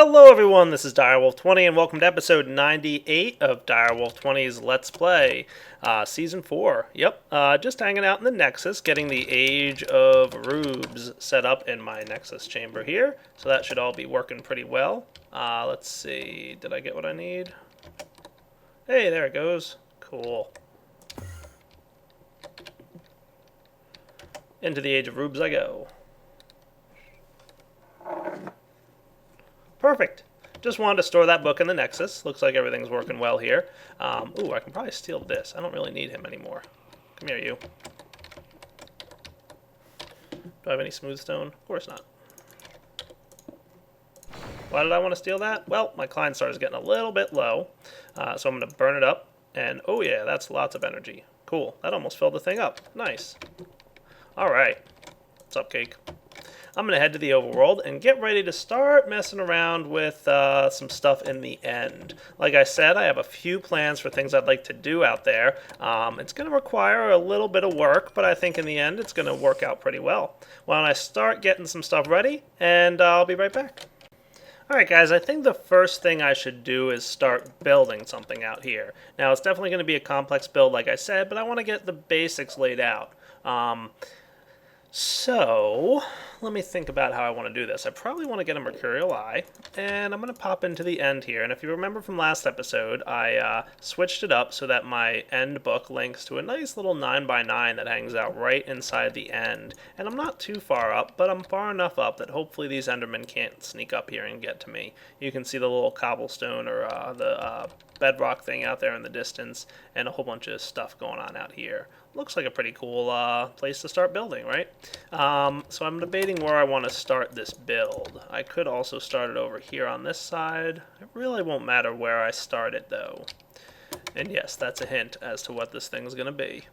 Hello everyone, this is Direwolf20 and welcome to episode 98 of Direwolf20's Let's Play, Season 4. Yep, just hanging out in the Nexus, getting the Age of Rubes set up in my Nexus chamber here. So that should all be working pretty well. Let's see, did I get what I need? Hey, there it goes. Cool. Into the Age of Rubes I go. Perfect. Just wanted to store that book in the Nexus. Looks like everything's working well here. Ooh, I can probably steal this. I don't really need him anymore. Come here, you. Do I have any smooth stone? Of course not. Why did I want to steal that? Well, my Klein Star is getting a little bit low. So I'm going to burn it up. And oh yeah, that's lots of energy. Cool. That almost filled the thing up. Nice. Alright. What's up, Cake? I'm going to head to the overworld and get ready to start messing around with some stuff in the end. Like I said, I have a few plans for things I'd like to do out there. It's going to require a little bit of work, but I think in the end it's going to work out pretty well. Why don't I start getting some stuff ready, and I'll be right back. Alright guys, I think the first thing I should do is start building something out here. Now it's definitely going to be a complex build like I said, but I want to get the basics laid out. So, let me think about how I want to do this. I probably want to get a Mercurial Eye, and I'm going to pop into the end here. And if you remember from last episode, I switched it up so that my end book links to a nice little 9x9 that hangs out right inside the end. And I'm not too far up, but I'm far enough up that hopefully these endermen can't sneak up here and get to me. You can see the little cobblestone or the bedrock thing out there in the distance, and a whole bunch of stuff going on out here. Looks like a pretty cool place to start building, right? So I'm debating where I want to start this build. I could also start it over here on this side. It really won't matter where I start it, though. And yes, that's a hint as to what this thing's going to be.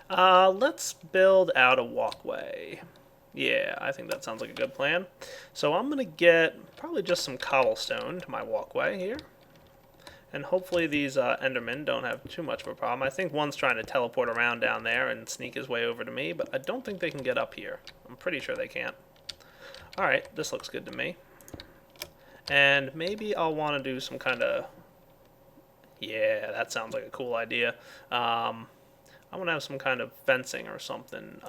Let's build out a walkway. Yeah, I think that sounds like a good plan. So I'm going to get probably just some cobblestone to my walkway here. And hopefully these endermen don't have too much of a problem. I think one's trying to teleport around down there and sneak his way over to me, but I don't think they can get up here. I'm pretty sure they can't. Alright, this looks good to me. And maybe I'll want to do some kind of... Yeah, that sounds like a cool idea. I want to have some kind of fencing or something.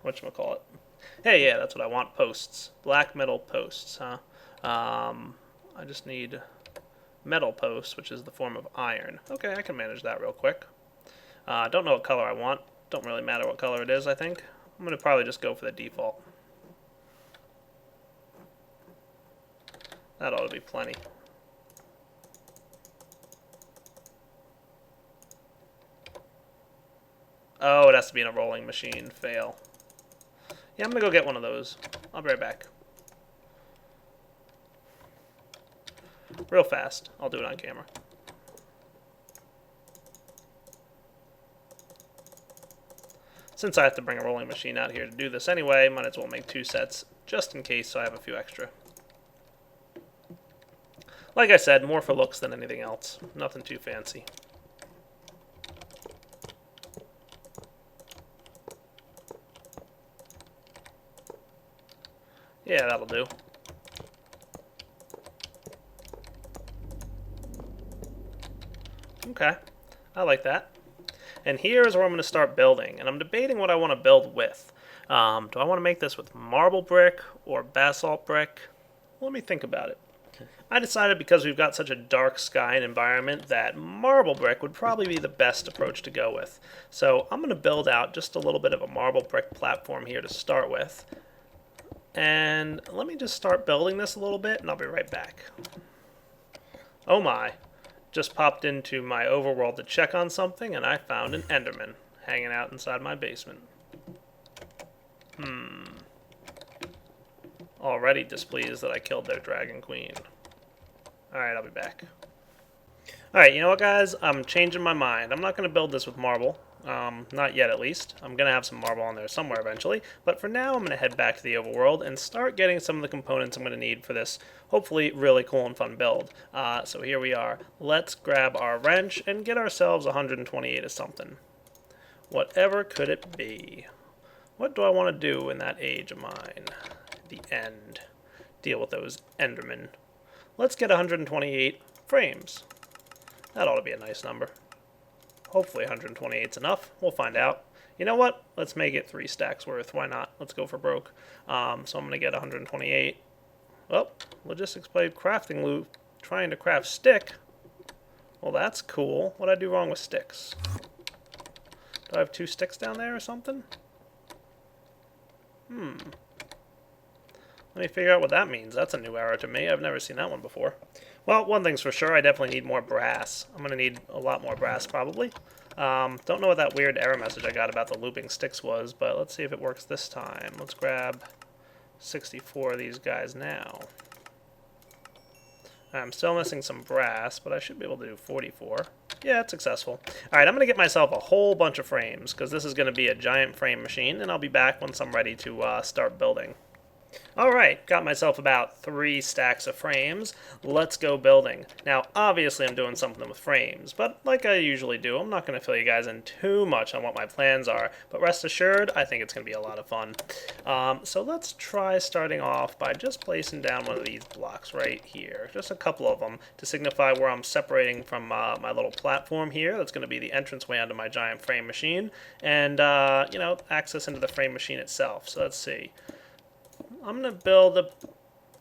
Whatchamacallit? Hey, yeah, that's what I want. Posts. Black metal posts, huh? I just need metal posts, which is the form of iron. Okay, I can manage that real quick. Don't know what color I want. Don't really matter what color it is, I think. I'm going to probably just go for the default. That ought to be plenty. Oh, it has to be in a rolling machine. Fail. Yeah, I'm going to go get one of those. I'll be right back. Real fast. I'll do it on camera. Since I have to bring a rolling machine out here to do this anyway, might as well make 2 sets, just in case so I have a few extra. Like I said, more for looks than anything else. Nothing too fancy. Yeah, that'll do. Okay, I like that. And here is where I'm going to start building, and I'm debating what I want to build with. Do I want to make this with marble brick or basalt brick? Let me think about it. I decided because we've got such a dark sky and environment that marble brick would probably be the best approach to go with. So I'm going to build out just a little bit of a marble brick platform here to start with. And let me just start building this a little bit, and I'll be right back. Oh my. Just popped into my overworld to check on something, and I found an enderman hanging out inside my basement. Already displeased that I killed their dragon queen. Alright, I'll be back. Alright, you know what, guys? I'm changing my mind. I'm not going to build this with marble. Not yet, at least. I'm going to have some marble on there somewhere eventually. But for now, I'm going to head back to the overworld and start getting some of the components I'm going to need for this, hopefully, really cool and fun build. So here we are. Let's grab our wrench and get ourselves 128 of something. Whatever could it be? What do I want to do in that age of mine? The end. Deal with those endermen. Let's get 128 frames. That ought to be a nice number. Hopefully 128 is enough. We'll find out. You know what? Let's make it 3 stacks worth. Why not? Let's go for broke. So I'm going to get 128. Well, logistics blade crafting loop. Trying to craft stick. Well, that's cool. What did I do wrong with sticks? Do I have 2 sticks down there or something? Let me figure out what that means. That's a new error to me. I've never seen that one before. Well, one thing's for sure, I definitely need more brass. I'm going to need a lot more brass, probably. Don't know what that weird error message I got about the looping sticks was, but let's see if it works this time. Let's grab 64 of these guys now. I'm still missing some brass, but I should be able to do 44. Yeah, it's successful. Alright, I'm going to get myself a whole bunch of frames, because this is going to be a giant frame machine, and I'll be back once I'm ready to start building. Alright, got myself about 3 stacks of frames. Let's go building. Now, obviously I'm doing something with frames, but like I usually do, I'm not going to fill you guys in too much on what my plans are, but rest assured, I think it's going to be a lot of fun. So let's try starting off by just placing down one of these blocks right here. Just a couple of them to signify where I'm separating from my little platform here. That's going to be the entranceway onto my giant frame machine, and, you know, access into the frame machine itself. So let's see. I'm going to build a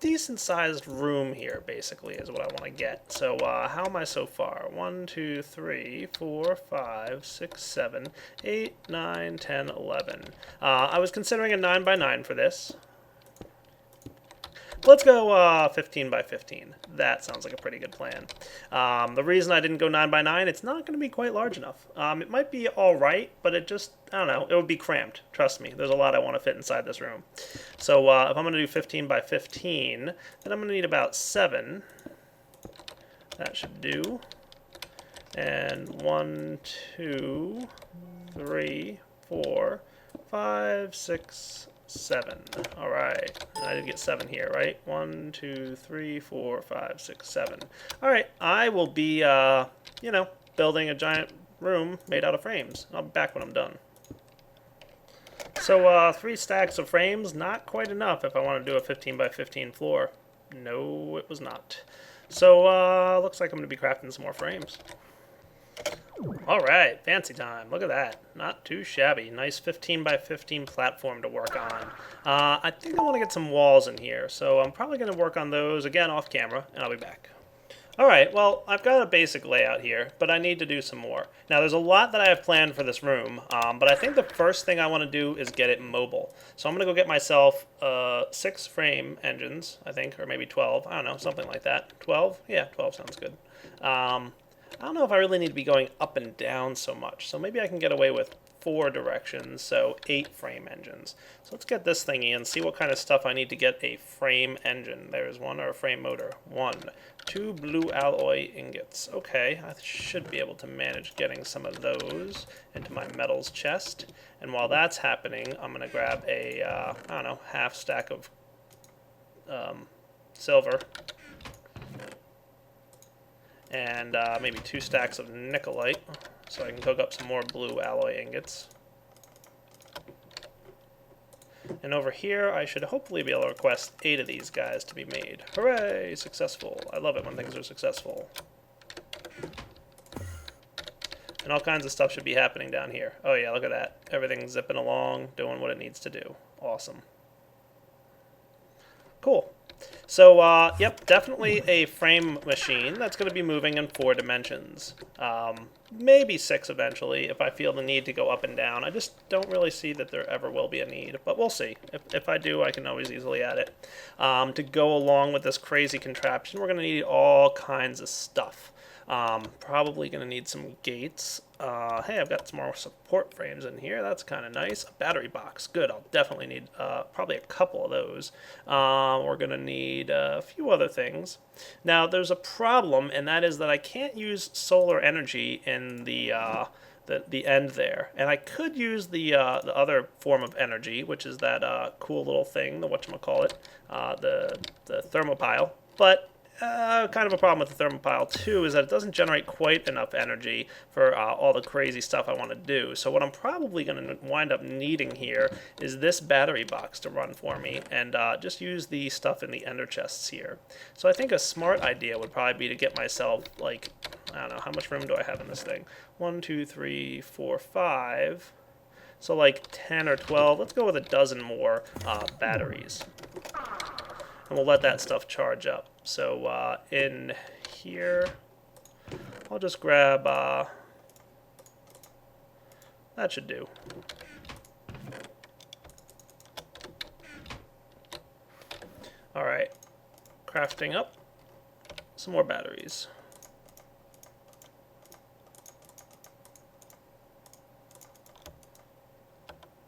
decent-sized room here, basically, is what I want to get. So how am I so far? 1, 2, 3, 4, 5, 6, 7, 8, 9, 10, 11. I was considering a 9 by 9 for this. Let's go 15 by 15. That sounds like a pretty good plan. The reason I didn't go 9 by 9, it's not going to be quite large enough. It might be all right, but it just, I don't know, it would be cramped. Trust me, there's a lot I want to fit inside this room. So if I'm going to do 15 by 15, then I'm going to need about 7. That should do. And 1, 2, 3, 4, 5, 6, 7. Alright, I did get 7 here, right? 1, 2, 3, 4, 5, 6, 7. Alright, I will be, you know, building a giant room made out of frames. I'll be back when I'm done. So, 3 stacks of frames, not quite enough if I want to do a 15 by 15 floor. No, it was not. So, looks like I'm going to be crafting some more frames. Alright, fancy time. Look at that. Not too shabby. Nice 15 by 15 platform to work on. I think I want to get some walls in here, so I'm probably going to work on those again off camera, and I'll be back. Alright, well, I've got a basic layout here, but I need to do some more. Now, there's a lot that I have planned for this room, but I think the first thing I want to do is get it mobile. So I'm going to go get myself 6 frame engines, I think, or maybe 12. I don't know, something like that. 12? Yeah, 12 sounds good. I don't know if I really need to be going up and down so much, so maybe I can get away with 4 directions, so 8 frame engines. So let's get this thingy and see what kind of stuff I need to get a frame engine. There's one, or a frame motor. 1, 2 blue alloy ingots. Okay, I should be able to manage getting some of those into my metals chest. And while that's happening, I'm going to grab a, I don't know, half stack of silver. And maybe 2 stacks of nickelite, so I can cook up some more blue alloy ingots. And over here, I should hopefully be able to request 8 of these guys to be made. Hooray! Successful. I love it when things are successful. And all kinds of stuff should be happening down here. Oh yeah, look at that. Everything's zipping along, doing what it needs to do. Awesome. Cool. So, yep, definitely a frame machine that's going to be moving in 4 dimensions. Maybe 6 eventually if I feel the need to go up and down. I just don't really see that there ever will be a need, but we'll see. If I do, I can always easily add it. To go along with this crazy contraption, we're going to need all kinds of stuff. Probably going to need some gates. Hey, I've got some more support frames in here. That's kind of nice. A battery box. Good. I'll definitely need probably a couple of those. We're going to need a few other things. Now, there's a problem, and that is that I can't use solar energy in the end there. And I could use the other form of energy, which is that cool little thing, the whatchamacallit, the thermopile. But kind of a problem with the thermopile too is that it doesn't generate quite enough energy for all the crazy stuff I want to do. So what I'm probably going to wind up needing here is this battery box to run for me, and just use the stuff in the ender chests here. So I think a smart idea would probably be to get myself, like, I don't know, how much room do I have in this thing? 1, 2, 3, 4, 5. So like 10 or 12. Let's go with a dozen more batteries. And we'll let that stuff charge up. So in here, I'll just grab, that should do. Alright, crafting up some more batteries.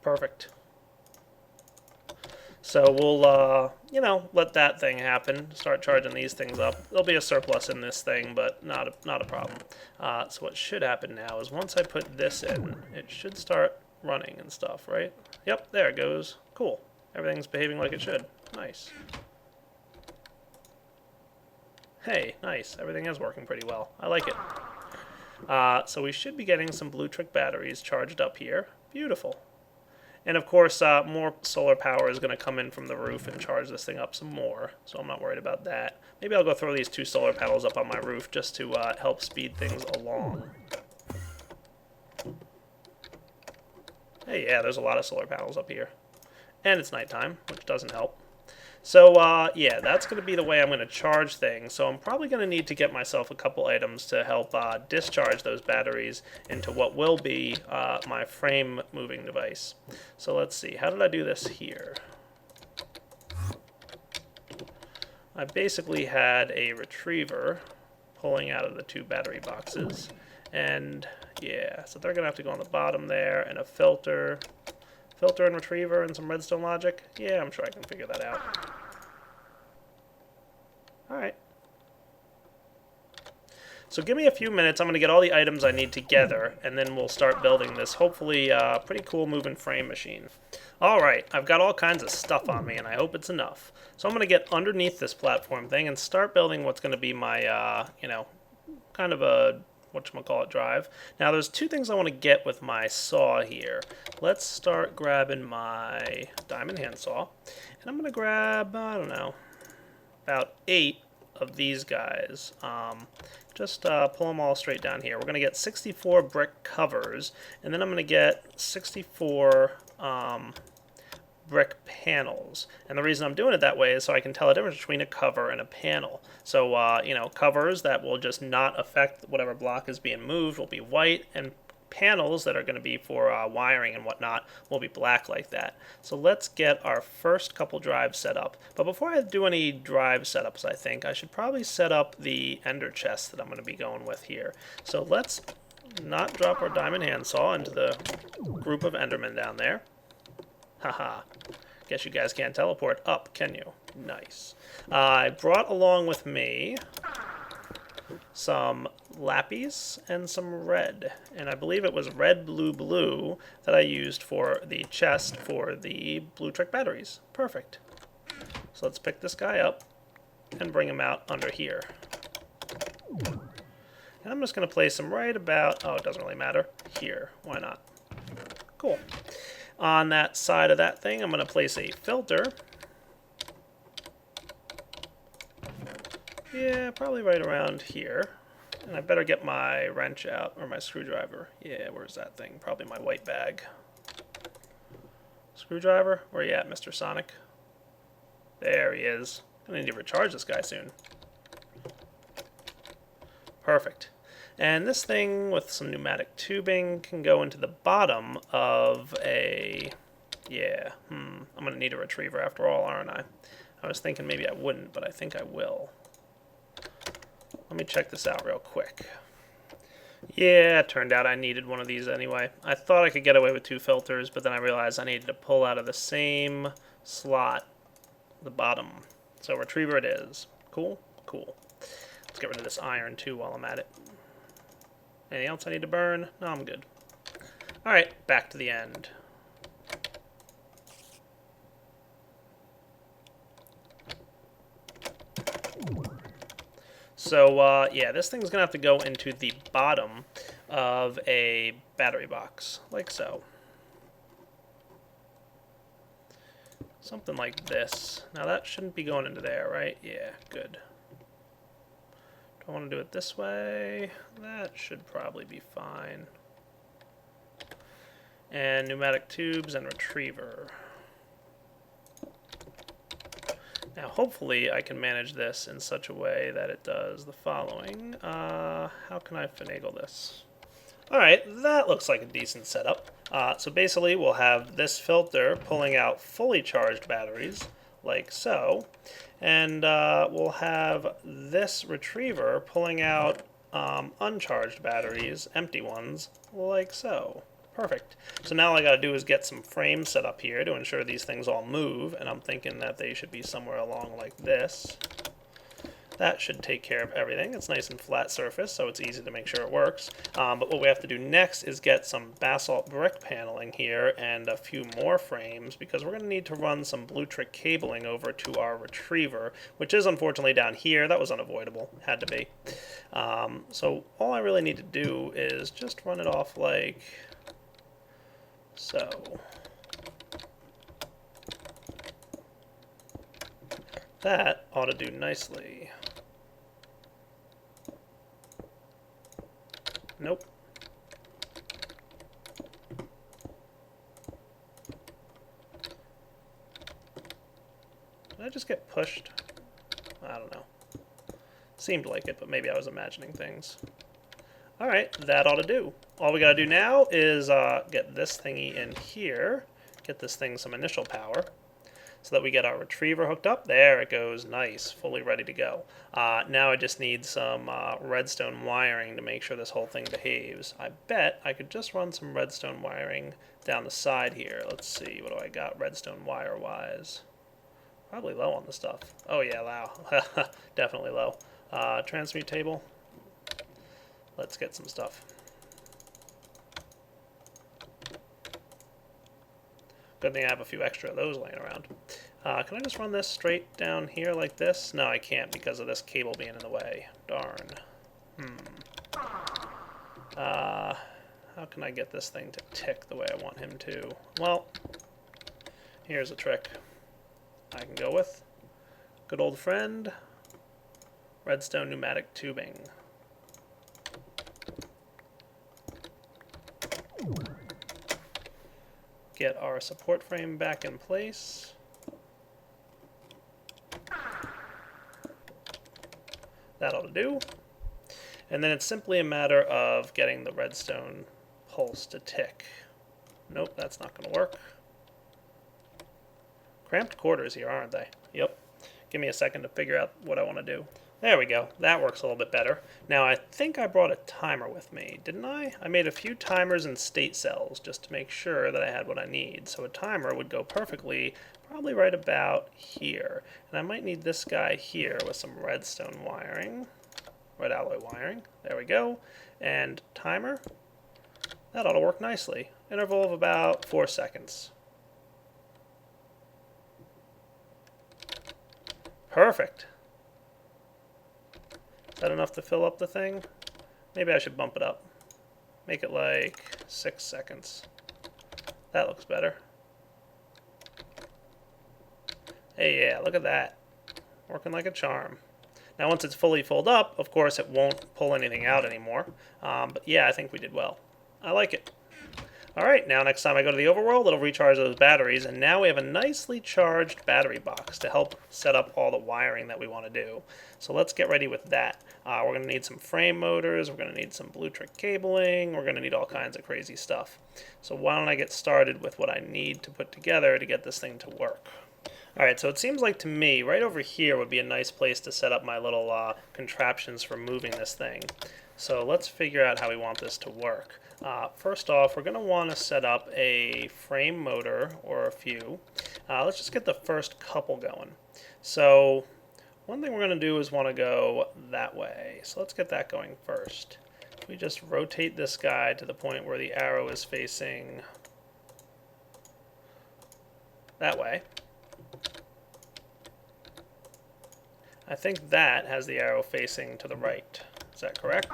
Perfect. So we'll, you know, let that thing happen. Start charging these things up. There'll be a surplus in this thing, but not a problem. So what should happen now is once I put this in, it should start running and stuff, right? Yep, there it goes. Cool. Everything's behaving like it should. Nice. Hey, nice. Everything is working pretty well. I like it. So we should be getting some blue trick batteries charged up here. Beautiful. And of course, more solar power is going to come in from the roof and charge this thing up some more, so I'm not worried about that. Maybe I'll go throw these 2 solar panels up on my roof just to help speed things along. Hey, yeah, there's a lot of solar panels up here. And it's nighttime, which doesn't help. So, yeah, that's going to be the way I'm going to charge things. So I'm probably going to need to get myself a couple items to help discharge those batteries into what will be my frame moving device. So let's see. How did I do this here? I basically had a retriever pulling out of the 2 battery boxes. And, yeah, so they're going to have to go on the bottom there, and a filter. Filter and retriever and some redstone logic? Yeah, I'm sure I can figure that out. Alright. So give me a few minutes. I'm going to get all the items I need together, and then we'll start building this, hopefully, pretty cool moving frame machine. Alright, I've got all kinds of stuff on me, and I hope it's enough. So I'm going to get underneath this platform thing and start building what's going to be my, you know, kind of a whatchamacallit drive. Now there's 2 things I want to get with my saw here. Let's start grabbing my diamond handsaw. And I'm going to grab, I don't know, about 8 of these guys. Just pull them all straight down here. We're going to get 64 brick covers, and then I'm going to get 64 brick panels. And the reason I'm doing it that way is so I can tell the difference between a cover and a panel. So, you know, covers that will just not affect whatever block is being moved will be white, and panels that are going to be for wiring and whatnot will be black like that. So let's get our first couple drives set up. But before I do any drive setups, I think I should probably set up the ender chest that I'm going to be going with here. So let's not drop our diamond handsaw into the group of endermen down there. Haha. Guess you guys can't teleport up, can you? Nice. I brought along with me some lapis and some red. And I believe it was red, blue, blue that I used for the chest for the blue trick batteries. Perfect. So let's pick this guy up and bring him out under here. And I'm just going to place him right about, oh, it doesn't really matter, here. Why not? Cool. On that side of that thing, I'm going to place a filter. Yeah, probably right around here. And I better get my wrench out, or my screwdriver. Yeah, where's that thing? Probably my white bag. Screwdriver? Where you at, Mr. Sonic? There he is. Gonna need to recharge this guy soon. Perfect. And this thing with some pneumatic tubing can go into the bottom of a... Yeah, I'm gonna need a retriever after all, aren't I? I was thinking maybe I wouldn't, but I think I will. Let me check this out real quick. Yeah, it turned out I needed one of these anyway. I thought I could get away with 2 filters, but then I realized I needed to pull out of the same slot, the bottom. So retriever it is. Cool? Cool. Let's get rid of this iron too while I'm at it. Anything else I need to burn? No, I'm good. Alright, back to the end. So yeah, this thing's gonna have to go into the bottom of a battery box, like so. Something like this. Now that shouldn't be going into there, right? Yeah, good. Do I want to do it this way? That should probably be fine. And pneumatic tubes and retriever. Now hopefully I can manage this in such a way that it does the following. How can I finagle this? Alright, that looks like a decent setup. So basically we'll have this filter pulling out fully charged batteries, like so. And we'll have this retriever pulling out uncharged batteries, empty ones, like so. Perfect. So now all I gotta do is get some frames set up here to ensure these things all move, and I'm thinking that they should be somewhere along like this. That should take care of everything. It's nice and flat surface, so it's easy to make sure it works. But what we have to do next is get some basalt brick paneling here and a few more frames, because we're going to need to run some blue trick cabling over to our retriever, which is unfortunately down here. That was unavoidable. Had to be. So all I really need to do is just run it off like so. That ought to do nicely. Nope. Did I just get pushed? I don't know. Seemed like it, but maybe I was imagining things. Alright, that ought to do. All we gotta do now is get this thingy in here, get this thing some initial power, so that we get our retriever hooked up. There it goes, nice, fully ready to go. Now I just need some redstone wiring to make sure this whole thing behaves. I bet I could just run some redstone wiring down the side here. Let's see, what do I got redstone wire-wise? Probably low on the stuff. Oh yeah, low. Definitely low. Transmute table. Let's get some stuff. Good thing I have a few extra of those laying around. Can I just run this straight down here like this? No, I can't because of this cable being in the way. Darn. How can I get this thing to tick the way I want him to? Well, here's a trick I can go with. Good old friend, redstone pneumatic tubing. Get our support frame back in place. That ought to do. And then it's simply a matter of getting the redstone pulse to tick. Nope, that's not going to work. Cramped quarters here, aren't they? Yep. Give me a second to figure out what I want to do. There we go. That works a little bit better. Now, I think I brought a timer with me, didn't I? I made a few timers and state cells just to make sure that I had what I need. So a timer would go perfectly, probably right about here. And I might need this guy here with some redstone wiring, red alloy wiring. There we go. And timer. That ought to work nicely. Interval of about 4 seconds. Perfect. Is that enough to fill up the thing? Maybe I should bump it up. Make it like 6 seconds. That looks better. Hey, yeah, look at that. Working like a charm. Now, once it's fully filled up, of course, it won't pull anything out anymore. But yeah, I think we did well. I like it. Alright, now next time I go to the overworld, it'll recharge those batteries, and now we have a nicely charged battery box to help set up all the wiring that we want to do. So let's get ready with that. We're going to need some frame motors, we're going to need some blue trick cabling, we're going to need all kinds of crazy stuff. So why don't I get started with what I need to put together to get this thing to work. Alright, so it seems like to me, right over here would be a nice place to set up my little contraptions for moving this thing. So let's figure out how we want this to work. First off, we're going to want to set up a frame motor, or a few. Let's just get the first couple going. So one thing we're going to do is want to go that way. So let's get that going first. We just rotate this guy to the point where the arrow is facing that way. I think that has the arrow facing to the right. Is that correct?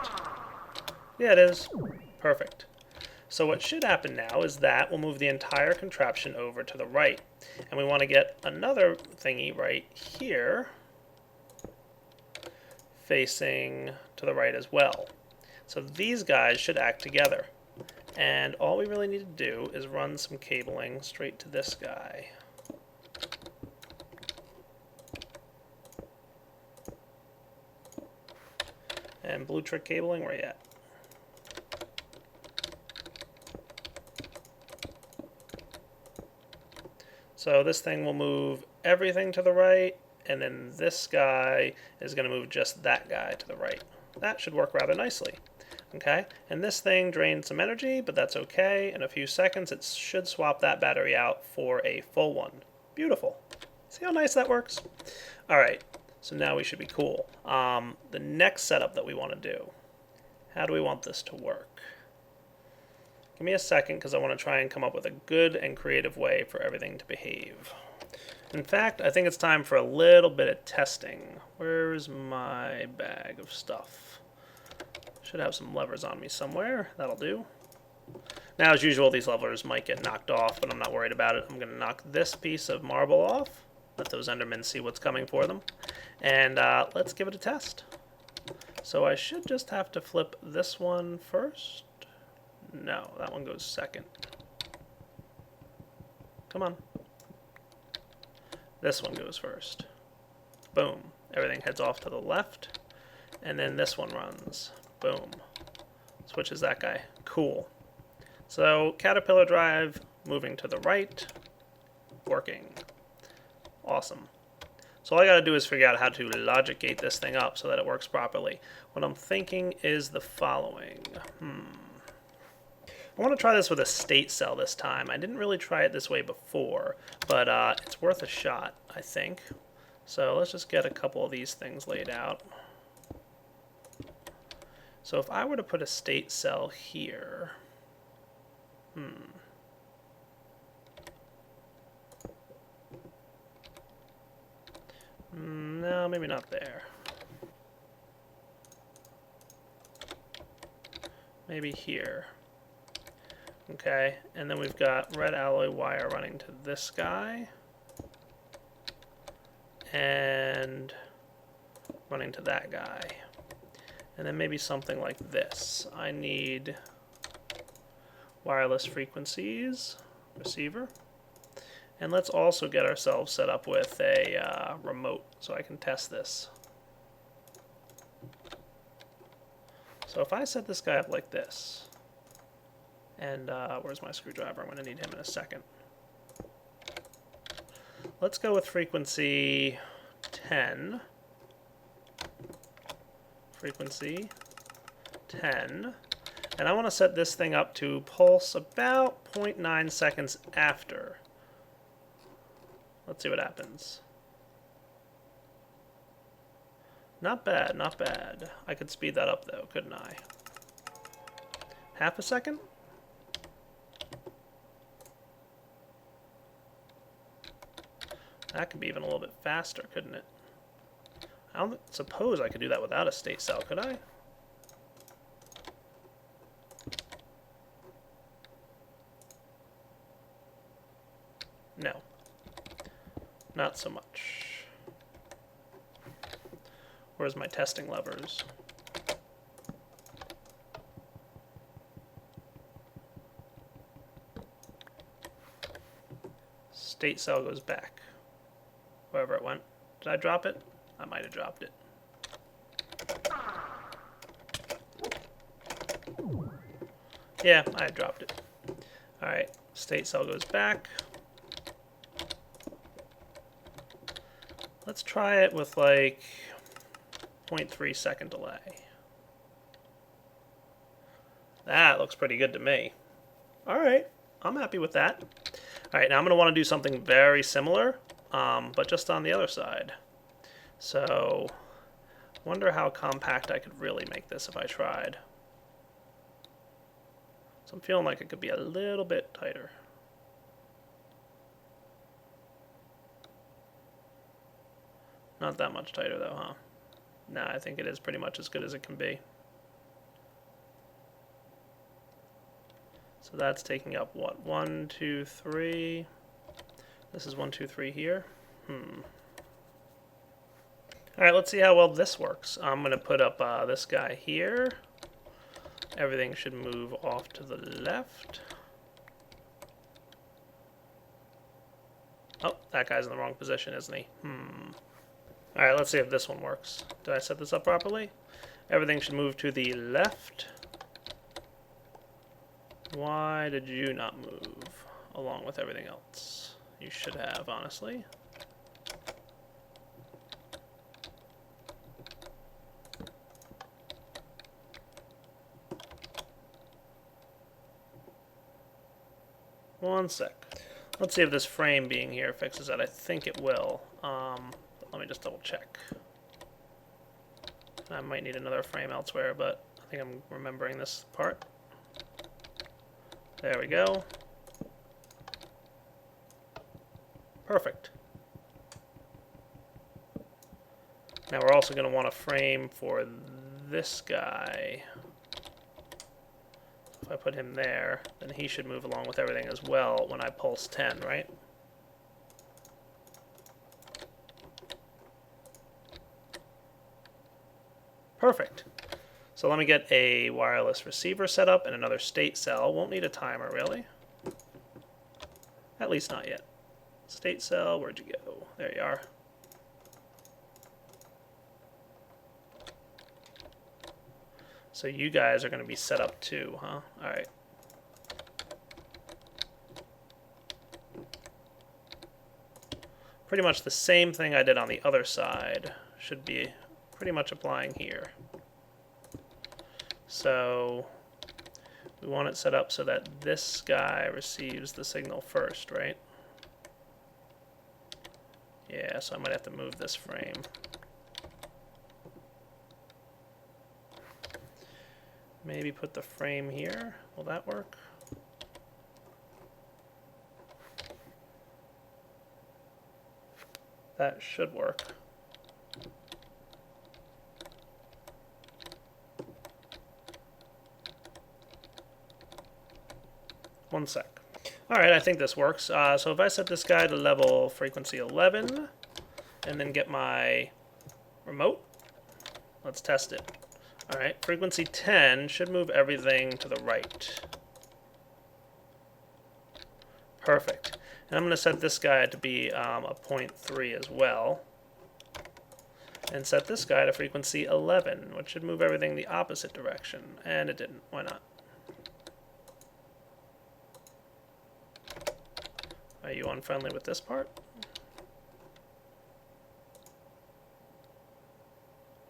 Yeah, it is. Perfect. So what should happen now is that we'll move the entire contraption over to the right. And we want to get another thingy right here facing to the right as well. So these guys should act together. And all we really need to do is run some cabling straight to this guy. And blue trick cabling, where you at? So this thing will move everything to the right, and then this guy is going to move just that guy to the right. That should work rather nicely. Okay, and this thing drained some energy, but that's okay. In a few seconds, it should swap that battery out for a full one. Beautiful. See how nice that works? All right, so now we should be cool. The next setup that we want to do, how do we want this to work? Give me a second, because I want to try and come up with a good and creative way for everything to behave. In fact, I think it's time for a little bit of testing. Where's my bag of stuff? Should have some levers on me somewhere. That'll do. Now, as usual, these levers might get knocked off, but I'm not worried about it. I'm going to knock this piece of marble off. Let those endermen see what's coming for them. And let's give it a test. So I should just have to flip this one first. No, that one goes second. Come on. This one goes first. Boom. Everything heads off to the left. And then this one runs. Boom. Switches that guy. Cool. So caterpillar drive moving to the right. Working. Awesome. So all I got to do is figure out how to logic gate this thing up so that it works properly. What I'm thinking is the following. I want to try this with a state cell this time. I didn't really try it this way before, but it's worth a shot, I think. So let's just get a couple of these things laid out. So if I were to put a state cell here, no, maybe not there. Maybe here. Okay, and then we've got red alloy wire running to this guy. And running to that guy. And then maybe something like this. I need wireless frequencies, receiver. And let's also get ourselves set up with a remote so I can test this. So if I set this guy up like this, and where's my screwdriver? I'm going to need him in a second. Let's go with frequency 10. Frequency 10. And I want to set this thing up to pulse about 0.9 seconds after. Let's see what happens. Not bad, not bad. I could speed that up though, couldn't I? Half a second? That could be even a little bit faster, couldn't it? I don't suppose I could do that without a state cell, could I? No. Not so much. Where's my testing levers? State cell goes back. Wherever it went. Did I drop it? I might have dropped it. Yeah, I dropped it. Alright, state cell goes back. Let's try it with like 0.3 second delay. That looks pretty good to me. Alright, I'm happy with that. Alright, now I'm going to want to do something very similar, but just on the other side. So, I wonder how compact I could really make this if I tried. So I'm feeling like it could be a little bit tighter. Not that much tighter though, huh? Nah, I think it is pretty much as good as it can be. So that's taking up what? 1, 2, 3. This is 1, 2, 3 here. Alright, let's see how well this works. I'm going to put up this guy here. Everything should move off to the left. Oh, that guy's in the wrong position, isn't he? Alright, let's see if this one works. Did I set this up properly? Everything should move to the left. Why did you not move along with everything else? You should have, honestly. One sec. Let's see if this frame being here fixes that. I think it will. But let me just double check. I might need another frame elsewhere, but I think I'm remembering this part. There we go. Perfect. Now we're also going to want a frame for this guy. If I put him there, then he should move along with everything as well when I pulse 10, right? Perfect. So let me get a wireless receiver set up and another state cell. Won't need a timer, really. At least not yet. State cell, where'd you go? There you are. So you guys are going to be set up too, huh? Alright. Pretty much the same thing I did on the other side should be pretty much applying here. So we want it set up so that this guy receives the signal first, right? Yeah, so I might have to move this frame. Maybe put the frame here. Will that work? That should work. One sec. Alright, I think this works. So if I set this guy to level frequency 11, and then get my remote, let's test it. Alright, frequency 10 should move everything to the right. Perfect. And I'm going to set this guy to be a 0.3 as well. And set this guy to frequency 11, which should move everything the opposite direction. And it didn't. Why not? Are you unfriendly with this part?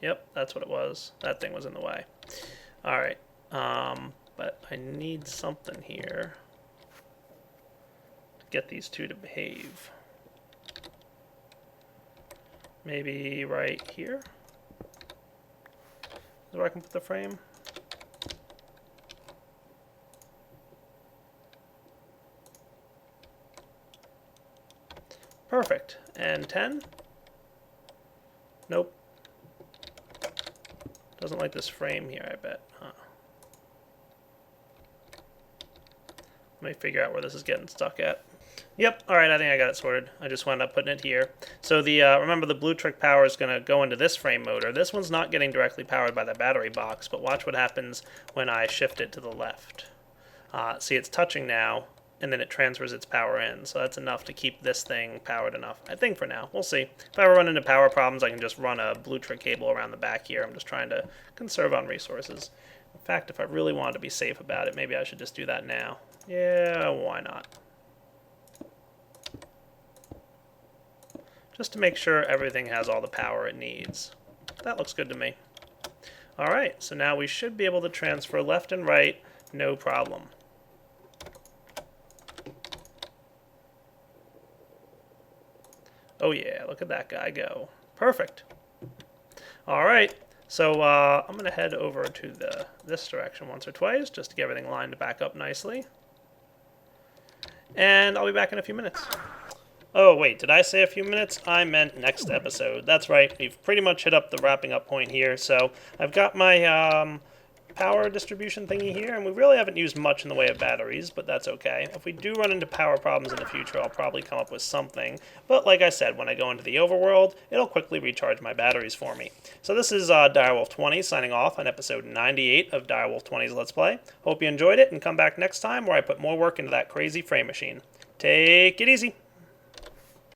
Yep, that's what it was. That thing was in the way. Alright. But I need something here to get these two to behave. Maybe right here? Is where I can put the frame? Perfect. And 10? Nope. Doesn't like this frame here, I bet. Huh. Let me figure out where this is getting stuck at. Yep, alright, I think I got it sorted. I just wound up putting it here. So the remember the blue trick power is going to go into this frame motor. This one's not getting directly powered by the battery box, but watch what happens when I shift it to the left. See, it's touching now, and then it transfers its power in. So that's enough to keep this thing powered enough, I think, for now. We'll see. If I ever run into power problems, I can just run a blue trick cable around the back here. I'm just trying to conserve on resources. In fact, if I really wanted to be safe about it, maybe I should just do that now. Yeah, why not? Just to make sure everything has all the power it needs. That looks good to me. Alright, so now we should be able to transfer left and right, no problem. Oh yeah, look at that guy go. Perfect. Alright, so I'm going to head over to this direction once or twice, just to get everything lined back up nicely. And I'll be back in a few minutes. Oh, wait, did I say a few minutes? I meant next episode. That's right, we've pretty much hit up the wrapping up point here. So I've got my power distribution thingy here, and we really haven't used much in the way of batteries, but that's okay. If we do run into power problems in the future, I'll probably come up with something. But like I said, when I go into the overworld, it'll quickly recharge my batteries for me. So this is Direwolf20 signing off on episode 98 of Direwolf20's Let's Play. Hope you enjoyed it, and come back next time where I put more work into that crazy frame machine. Take it easy.